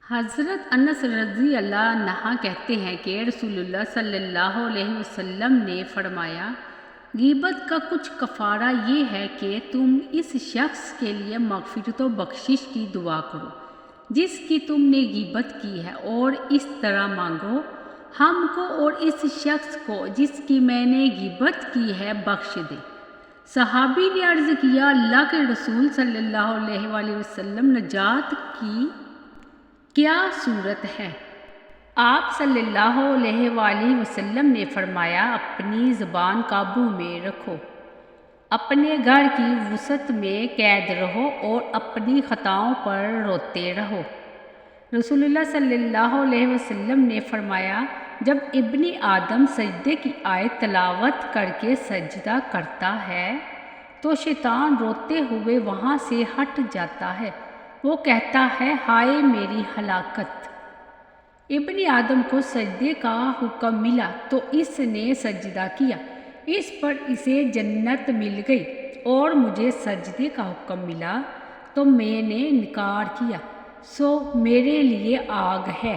حضرت انس رضی اللہ عنہ کہتے ہیں کہ رسول اللہ صلی اللہ علیہ وسلم نے فرمایا، غیبت کا کچھ کفارہ یہ ہے کہ تم اس شخص کے لیے مغفرت و بخشش کی دعا کرو جس کی تم نے غیبت کی ہے، اور اس طرح مانگو، ہم کو اور اس شخص کو جس کی میں نے غیبت کی ہے بخش دے۔ صحابی نے عرض کیا، اللہ کے رسول صلی اللہ علیہ وآلہ وسلم، نجات کی کیا صورت ہے؟ آپ صلی اللہ علیہ وآلہ وسلم نے فرمایا، اپنی زبان قابو میں رکھو، اپنے گھر کی وسعت میں قید رہو اور اپنی خطاؤں پر روتے رہو۔ رسول اللہ صلی اللہ علیہ وسلم نے فرمایا، جب ابن آدم سجدے کی آیت تلاوت کر کے سجدہ کرتا ہے تو شیطان روتے ہوئے وہاں سے ہٹ جاتا ہے، وہ کہتا ہے، ہائے میری ہلاکت! ابن آدم کو سجدے کا حکم ملا تو اس نے سجدہ کیا، اس پر اسے جنت مل گئی، اور مجھے سجدے کا حکم ملا تو میں نے انکار کیا، سو میرے لیے آگ ہے۔